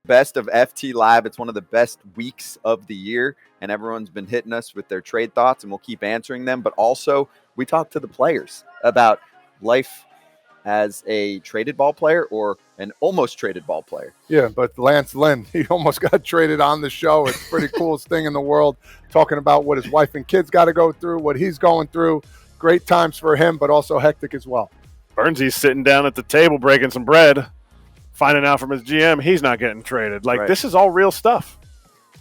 Best of FT Live. It's one of the best weeks of the year, and everyone's been hitting us with their trade thoughts, and we'll keep answering them. But also, we talk to the players about life as a traded ball player or an almost traded ball player. Yeah, but Lance Lynn, he almost got traded on the show. It's the pretty coolest thing in the world, talking about what his wife and kids got to go through, what he's going through. Great times for him, but also hectic as well. Burnsy's sitting down at the table breaking some bread, finding out from his GM he's not getting traded. Like, This is all real stuff.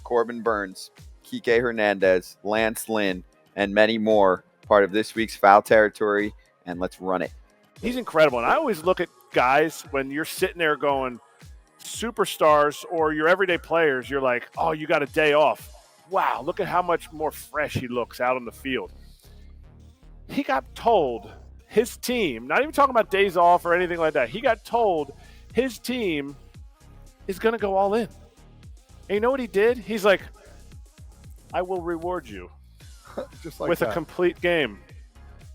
Corbin Burnes, Kiké Hernández, Lance Lynn, and many more part of this week's Foul Territory, and let's run it. He's incredible. And I always look at guys when you're sitting there going superstars or your everyday players, you're like, oh, you got a day off. Wow, look at how much more fresh he looks out on the field. He got told his team, not even talking about days off or anything like that, he got told his team is going to go all in. And you know what he did? He's like, I will reward you just like with that. A complete game.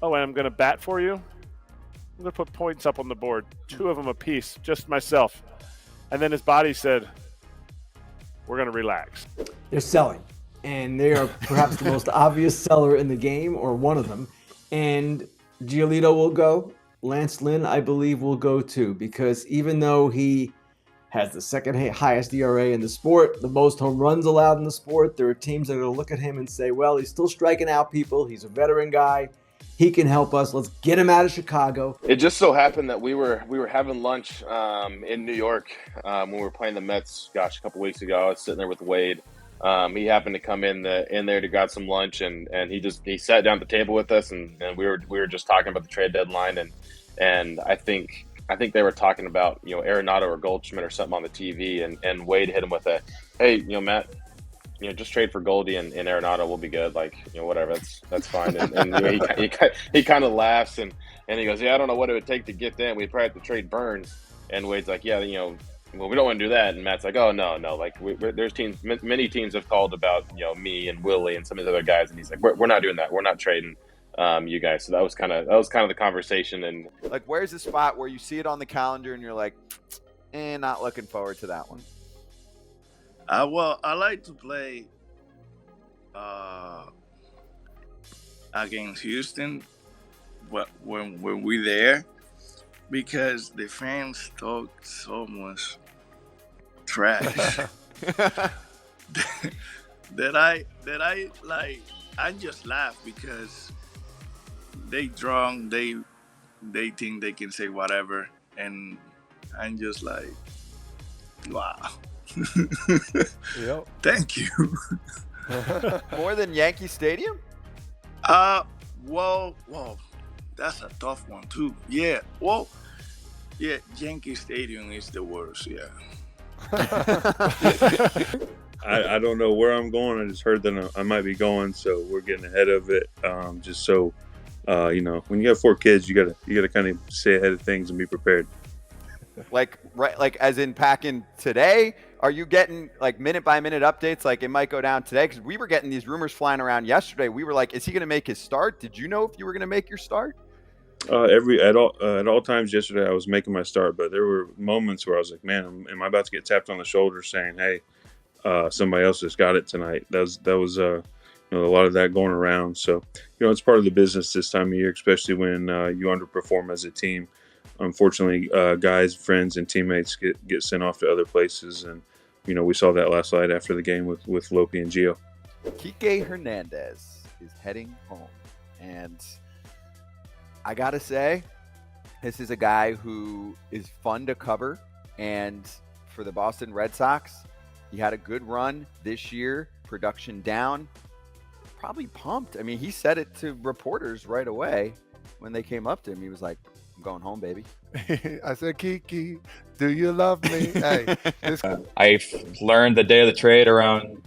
Oh, and I'm going to bat for you? I'm going to put points up on the board, 2 of them apiece, just myself. And then his body said, we're going to relax. They're selling, and they are perhaps the most obvious seller in the game, or one of them. And Giolito will go. Lance Lynn, I believe, will go too, because even though he has the second highest ERA in the sport, the most home runs allowed in the sport, there are teams that are going to look at him and say, well, he's still striking out people. He's a veteran guy. He can help us. Let's get him out of Chicago. It just so happened that we were having lunch in New York when we were playing the Mets. Gosh, a couple weeks ago, I was sitting there with Wade. He happened to come in there to grab some lunch, and he sat down at the table with us, and we were just talking about the trade deadline, and I think they were talking about Arenado or Goldschmidt or something on the TV, and Wade hit him with a, hey, Matt, just trade for Goldie and Arenado will be good. Like, whatever, that's fine. And he kind of laughs and he goes, yeah, I don't know what it would take to get them. We'd probably have to trade Burnes. And Wade's like, yeah, well, we don't want to do that. And Matt's like, oh, no. Like, there's teams, many teams have called about, me and Willie and some of the other guys. And he's like, we're not doing that. We're not trading you guys. So that was kind of the conversation. And like, where's the spot where you see it on the calendar and you're like, not looking forward to that one? Well, I like to play against Houston, but when we're there, because the fans talk so much trash that I like. I just laugh because they drunk, they think they can say whatever, and I'm just like, wow. Yep. Thank you. More than Yankee Stadium? Well, that's a tough one too. Yeah. Well, yeah, Yankee Stadium is the worst. Yeah. I don't know where I'm going. I just heard that I might be going, so we're getting ahead of it. Just so when you have 4 kids, you gotta kind of stay ahead of things and be prepared. Like as in packing today? Are you getting like minute by minute updates? Like it might go down today, because we were getting these rumors flying around yesterday. We were like, is he going to make his start? Did you know if you were going to make your start? At all times yesterday, I was making my start, but there were moments where I was like, man, am I about to get tapped on the shoulder saying, hey, somebody else just got it tonight? That was a lot of that going around. So it's part of the business this time of year, especially when you underperform as a team. Unfortunately, guys, friends, and teammates get sent off to other places, and we saw that last night after the game with Loki and Gio. Kiké Hernández is heading home, and I gotta say, this is a guy who is fun to cover, and for the Boston Red Sox, he had a good run this year. Production down, probably pumped. I mean, he said it to reporters right away when they came up to him. He was like, I'm going home, baby. I said, Kiki, do you love me? Hey, I learned the day of the trade around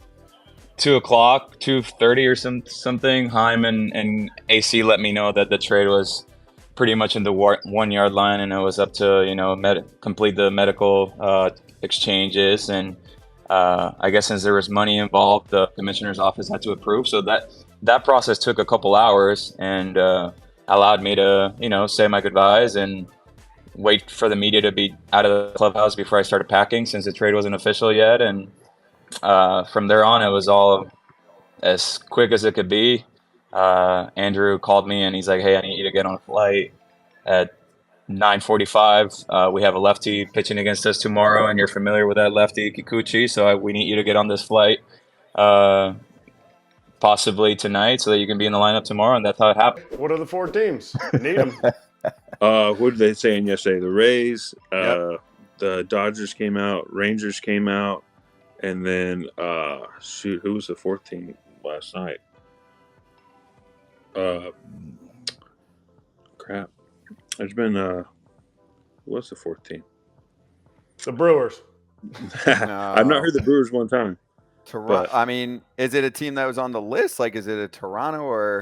2 o'clock, 2:30 or something. Heim and AC let me know that the trade was pretty much in the 1 yard line, and it was up to complete the medical exchanges. And I guess since there was money involved, the commissioner's office had to approve. So that process took a couple hours, and allowed me to say my goodbyes and wait for the media to be out of the clubhouse before I started packing, since the trade wasn't official yet. And from there on, it was all as quick as it could be. Andrew called me and he's like, "Hey, I need you to get on a flight at 9:45. We have a lefty pitching against us tomorrow, and you're familiar with that lefty, Kikuchi. So we need you to get on this flight, possibly tonight, so that you can be in the lineup tomorrow." And that's how it happened. What are the 4 teams? Need them. What did they say yesterday? The Rays, Yep. the Dodgers came out, Rangers came out, and then who was the 4th team last night? Crap. There's been what's the 4th team? The Brewers. I've not heard the Brewers one time. Toronto. I mean, is it a team that was on the list? Like, is it a Toronto or?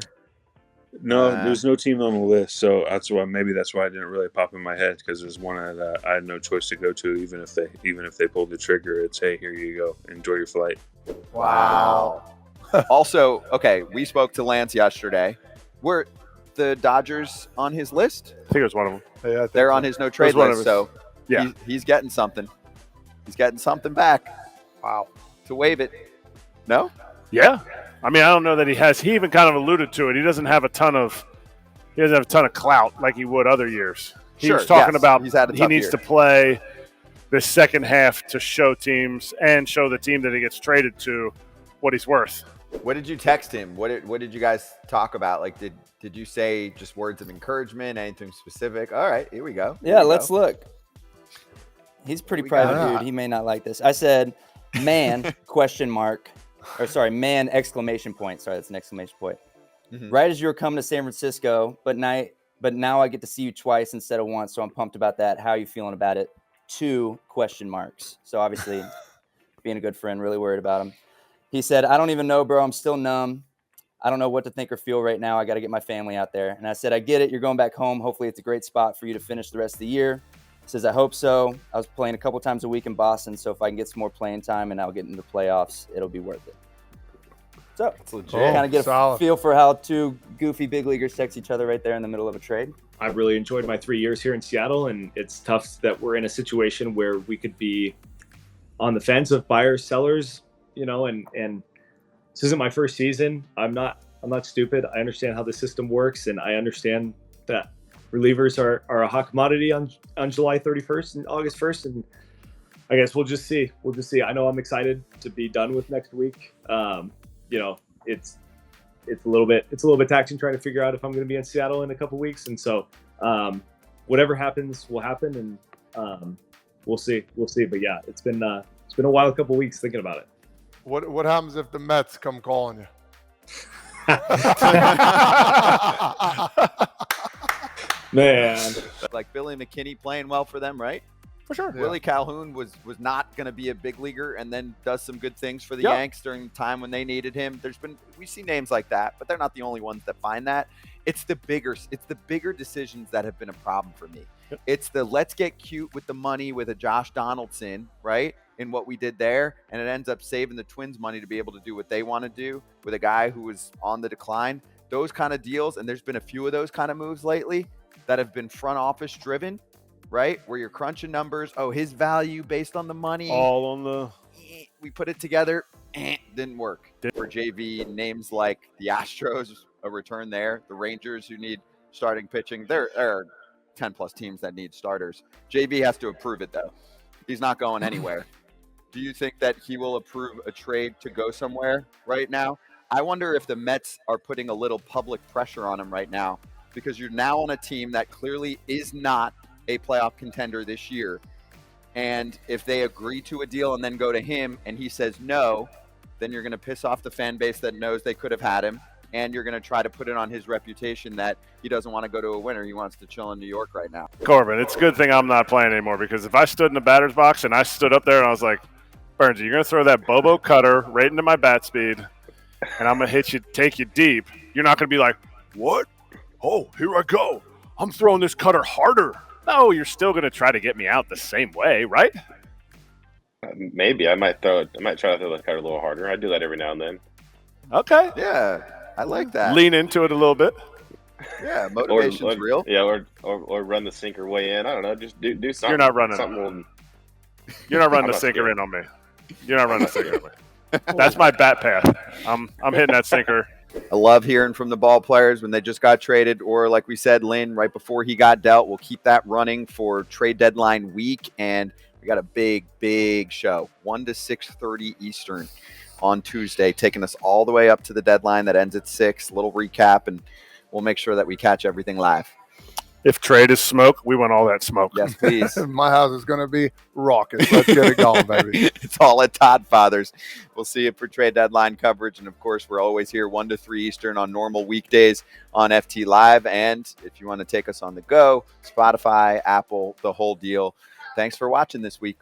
No, there's no team on the list, so that's why I didn't really pop in my head, because there's one that I had no choice to go to, even if they pulled the trigger. It's, hey, here you go, enjoy your flight. Wow. Also, okay, we spoke to Lance yesterday. Were the Dodgers on his list? I think it was one of them. Yeah, I think They're so. on his no trade one of list, his- so Yeah. he's getting something. He's getting something back. Wow. To waive it. No? Yeah. I mean, I don't know that he has. He even kind of alluded to it. He doesn't have a ton of clout like he would other years. He Sure, was talking yes. about He's had a he tough needs year. to play the second half to show teams and show the team that he gets traded to what he's worth. What did you text him? What did you guys talk about? Like, did you say just words of encouragement, anything specific? All right, here we go. Yeah, let's look. He's a pretty We private got it. dude. He may not like this. I said, "Man?" question mark, or sorry, "Man!" exclamation point. Sorry, that's an exclamation point. Mhm. Right as you were coming to San Francisco, but now I get to see you twice instead of once, so I'm pumped about that. How are you feeling about it? 2 question marks. So obviously, being a good friend, really worried about him. He said, "I don't even know, bro. I'm still numb. I don't know what to think or feel right now. I got to get my family out there." And I said, "I get it. You're going back home. Hopefully it's a great spot for you to finish the rest of the year." He says, "I hope so. I was playing a couple times a week in Boston, so if I can get some more playing time and I'll get into the playoffs, it'll be worth it." So It's legit. kind of get a solid. feel for how 2 goofy big leaguers text each other right there in the middle of a trade. I've really enjoyed my 3 years here in Seattle, and it's tough that we're in a situation where we could be on the fence of buyers, sellers, and this isn't my first season. I'm not stupid. I understand how the system works, and I understand that relievers are a hot commodity on July 31st and August 1st, and I guess we'll just see. I know I'm excited to be done with next week. It's a little bit taxing trying to figure out if I'm going to be in Seattle in a couple weeks, and so whatever happens will happen, and we'll see. But yeah, it's been a wild couple weeks thinking about it. What happens if the Mets come calling you? Man, Like Billy McKinney playing well for them, right? For sure. Yeah. Willie Calhoun was not going to be a big leaguer, and then does some good things for the Yeah. Yanks during the time when they needed him. We see names like that, but they're not the only ones that find that. It's the bigger decisions that have been a problem for me. Yep. It's the let's get cute with the money with a Josh Donaldson, right? In what we did there, and it ends up saving the Twins money to be able to do what they want to do with a guy who was on the decline. Those kind of deals, and there's been a few of those kind of moves lately that have been front office driven, right? Where you're crunching numbers. Oh, his value based on the money. All on the We put it together. Didn't work. For JV, names like the Astros, a return there. The Rangers, who need starting pitching. There are 10 plus teams that need starters. JV has to approve it, though. He's not going anywhere. Do you think that he will approve a trade to go somewhere right now? I wonder if the Mets are putting a little public pressure on him right now, because you're now on a team that clearly is not a playoff contender this year. And if they agree to a deal and then go to him and he says no, then you're going to piss off the fan base that knows they could have had him. And you're going to try to put it on his reputation that he doesn't want to go to a winner. He wants to chill in New York right now. Corbin, it's a good thing I'm not playing anymore, because if I stood in the batter's box and I stood up there and I was like, "Burns, you're going to throw that Bobo cutter right into my bat speed, and I'm going to take you deep," you're not going to be like, "What? Oh, here I go. I'm throwing this cutter harder." No, you're still going to try to get me out the same way, right? Maybe I might try to throw the cutter a little harder. I do that every now and then. Okay. Yeah, I like that. Lean into it a little bit. Yeah, motivation's real. Yeah, or run the sinker way in. I don't know. Just do something. You're not running. Something. You're not running I'm the not sinker scared. in on me. You're not running the sinker in on me. That's my bat path. I'm hitting that sinker. I love hearing from the ball players when they just got traded, or like we said, Lynn, right before he got dealt. We'll keep that running for trade deadline week, and we got a big show, 1 to 6:30 Eastern on Tuesday, taking us all the way up to the deadline that ends at 6. Little recap, and we'll make sure that we catch everything live. If trade is smoke, we want all that smoke. Yes, please. My house is going to be raucous. Let's get it going, baby. It's all at Todd Father's. We'll see you for trade deadline coverage. And, of course, we're always here 1 to 3 Eastern on normal weekdays on FT Live. And if you want to take us on the go, Spotify, Apple, the whole deal. Thanks for watching this week.